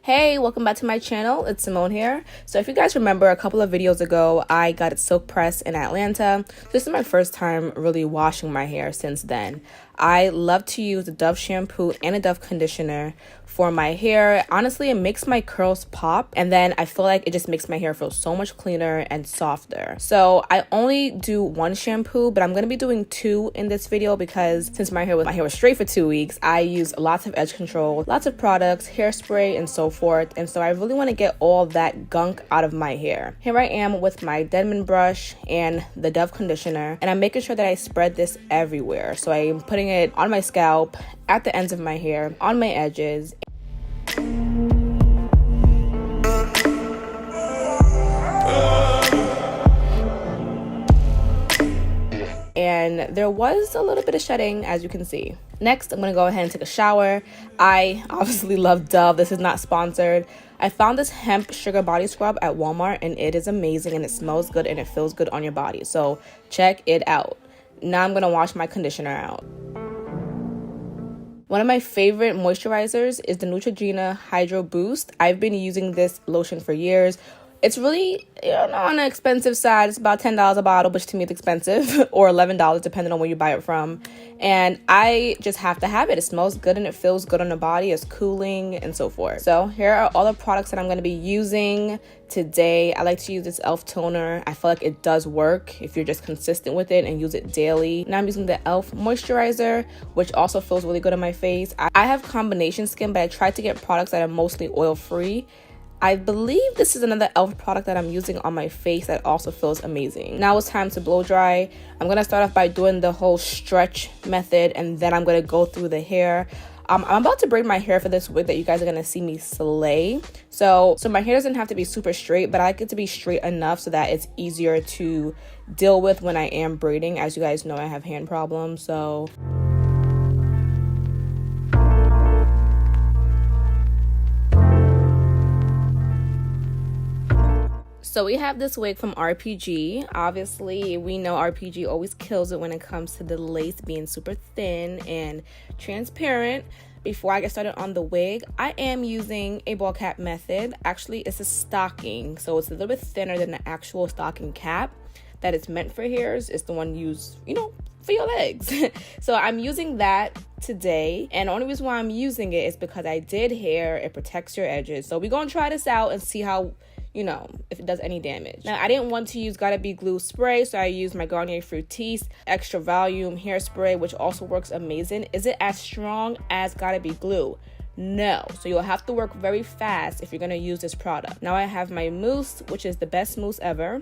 Hey, welcome back to my channel. It's Simone here. So if you guys remember, a couple of videos ago, I got it silk pressed in Atlanta. This is my first time really washing my hair since then. I love to use the Dove shampoo and a Dove conditioner for my hair. Honestly, it makes my curls pop, and then I feel like it just makes my hair feel so much cleaner and softer. So I only do one shampoo, but I'm going to be doing two in this video because since my hair was straight for 2 weeks, I use lots of edge control, lots of products, hairspray, and so forth. And so I really want to get all that gunk out of my hair. Here I am with my Denman brush and the Dove conditioner, and I'm making sure that I spread this everywhere. So I'm putting it on my scalp, at the ends of my hair, on my edges. And there was a little bit of shedding, as you can see. Next, I'm gonna go ahead and take a shower. I obviously love Dove. This is not sponsored. I found this hemp sugar body scrub at Walmart, and it is amazing, and it smells good, and it feels good on your body. So check it out. Now I'm gonna wash my conditioner out. One of my favorite moisturizers is the Neutrogena Hydro Boost. I've been using this lotion for years. It's really, on the expensive side. It's about $10 a bottle, which to me is expensive, or $11 depending on where you buy it from. And I just have to have it. It smells good and it feels good on the body. It's cooling and so forth. So here are all the products that I'm going to be using today. I like to use this e.l.f. toner. I feel like it does work if you're just consistent with it and use it daily. Now I'm using the e.l.f. moisturizer, which also feels really good on my face. I have combination skin, but I tried to get products that are mostly oil-free. I believe this is another e.l.f. product that I'm using on my face that also feels amazing. Now it's time to blow dry. I'm going to start off by doing the whole stretch method, and then I'm going to go through the hair. I'm about to braid my hair for this wig that you guys are going to see me slay. So my hair doesn't have to be super straight, but I like it to be straight enough so that it's easier to deal with when I am braiding. As you guys know, I have hand problems, so... So we have this wig from RPG. Obviously, we know RPG always kills it when it comes to the lace being super thin and transparent. Before I get started on the wig, I am using a ball cap method. Actually, it's a stocking, so it's a little bit thinner than the actual stocking cap that is meant for hairs. It's the one used, for your legs. So I'm using that today, and the only reason why I'm using it is because I did hair. It protects your edges. So we're gonna try this out and see how, if it does any damage. Now, I didn't want to use Gotta Be Glue spray, so I used my Garnier Fructis Extra Volume Hairspray, which also works amazing. Is it as strong as Gotta Be Glue? No. So you'll have to work very fast if you're going to use this product. Now I have my mousse, which is the best mousse ever.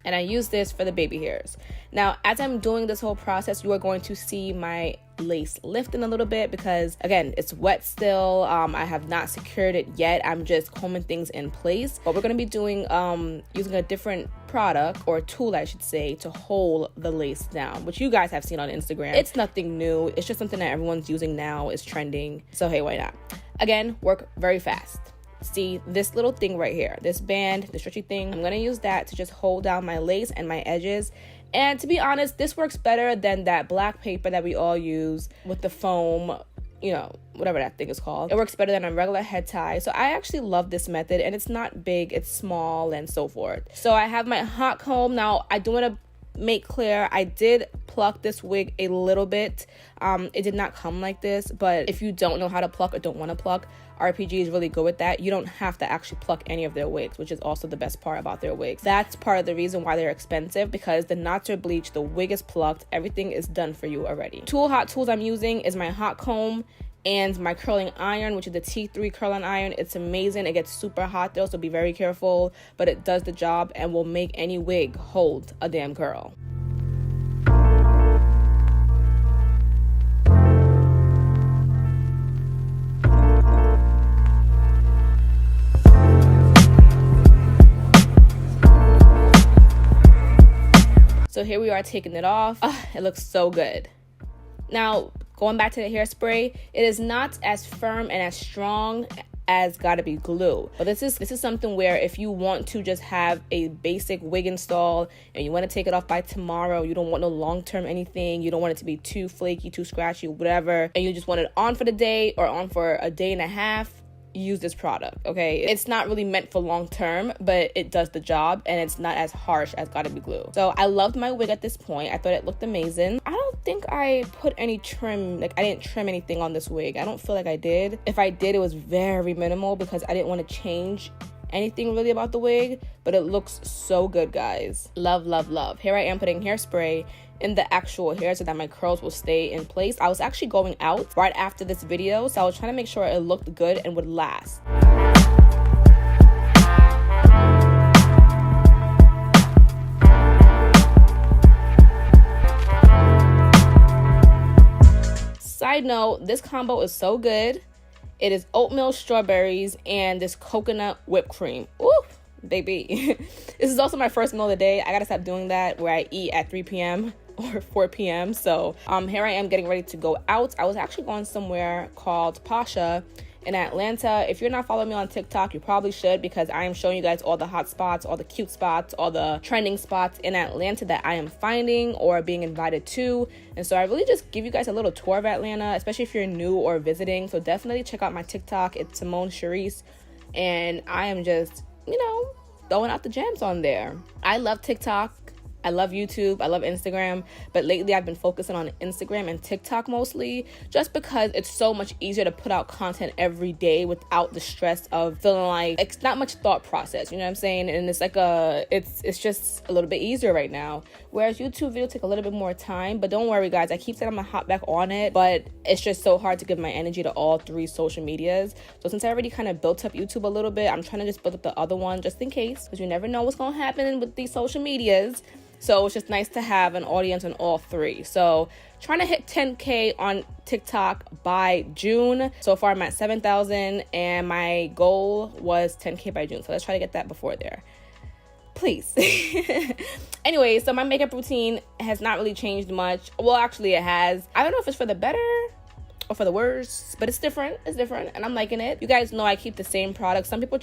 And I use this for the baby hairs. Now, as I'm doing this whole process, you are going to see my lace lifting a little bit because, again, it's wet still. I have not secured it yet. I'm just combing things in place. But we're going to be doing, using a different product, or tool, I should say, to hold the lace down, which you guys have seen on Instagram. It's nothing new. It's just something that everyone's using now. It's trending. So, hey, why not? Again, work very fast. See this little thing right here, this band, the stretchy thing, I'm going to use that to just hold down my lace and my edges. And to be honest, this works better than that black paper that we all use with the foam, whatever that thing is called. It works better than a regular head tie. So I actually love this method, and it's not big, it's small and so forth. So I have my hot comb. Now I do want to make clear, I did pluck this wig a little bit. It did not come like this, but if you don't know how to pluck or don't want to pluck, RPG is really good with that. You don't have to actually pluck any of their wigs, which is also the best part about their wigs. That's part of the reason why they're expensive, because the knots are bleached, the wig is plucked, everything is done for you already. Two hot tools I'm using is my hot comb and my curling iron, which is the T3 curling iron. It's amazing. It gets super hot though, so be very careful, but it does the job and will make any wig hold a damn curl. So here we are taking it off. It looks so good. Now, Going back to the hairspray, it is not as firm and as strong as Gotta Be glue, but this is something where if you want to just have a basic wig install and you want to take it off by tomorrow, you don't want no long-term anything, you don't want it to be too flaky, too scratchy, whatever, and you just want it on for the day or on for a day and a half, use this product. Okay, it's not really meant for long term, but it does the job, and it's not as harsh as Gotta Be glue. So I loved my wig at this point. I thought it looked amazing. I don't think I put any trim, like I didn't trim anything on this wig. I don't feel like I did. If I did, it was very minimal because I didn't want to change anything really about the wig, but it looks so good, guys. Love, love, love. Here I am putting hairspray in the actual hair so that my curls will stay in place. I was actually going out right after this video, so I was trying to make sure it looked good and would last. Side note, this combo is so good. It is oatmeal, strawberries, and this coconut whipped cream. Ooh, baby. This is also my first meal of the day. I gotta stop doing that where I eat at 3 p.m. or 4 p.m. So here I am getting ready to go out. I was actually going somewhere called Pasha in Atlanta. If you're not following me on TikTok, you probably should, because I am showing you guys all the hot spots, all the cute spots, all the trending spots in Atlanta that I am finding or being invited to. And so I really just give you guys a little tour of Atlanta, especially if you're new or visiting. So definitely check out my TikTok. It's Simone Charisse, and I am just, you know, throwing out the gems on there. I love TikTok. I love YouTube, I love Instagram, but lately I've been focusing on Instagram and TikTok mostly, just because it's so much easier to put out content every day without the stress of feeling like it's not much thought process, you know what I'm saying? And it's like it's just a little bit easier right now. Whereas YouTube videos take a little bit more time, but don't worry guys, I keep saying I'm gonna hop back on it, but it's just so hard to give my energy to all 3 social medias. So since I already kind of built up YouTube a little bit, I'm trying to just build up the other one just in case, because you never know what's gonna happen with these social medias. So it's just nice to have an audience on all 3. So trying to hit 10K on TikTok by June. So far I'm at 7,000 and my goal was 10K by June. So let's try to get that before there. Please. Anyway, so my makeup routine has not really changed much. Well, actually it has. I don't know if it's for the better or for the worse, but it's different and I'm liking it. You guys know I keep the same products. Some people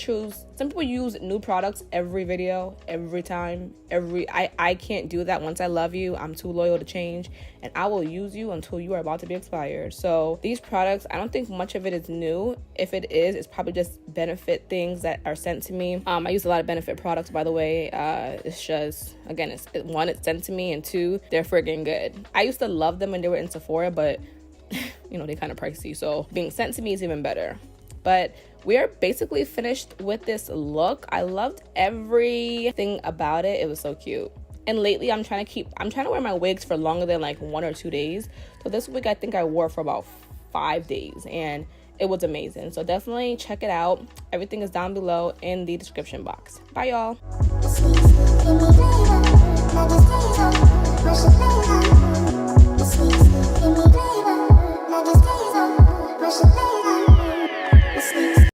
use new products every video, every time, I can't do that. Once I love you, I'm too loyal to change, and I will use you until you are about to be expired. So these products, I don't think much of it is new. If it is, it's probably just benefit things that are sent to me. I use a lot of benefit products, by the way. It's just, again, one, it's sent to me, and 2, they're friggin' good. I used to love them when they were in Sephora, but you know, they kind of pricey, so being sent to me is even better. But we are basically finished with this look. I loved everything about it. It was so cute. And lately I'm trying to wear my wigs for longer than like 1 or 2 days. So this wig I think I wore for about 5 days, and it was amazing. So definitely check it out. Everything is down below in the description box. Bye y'all.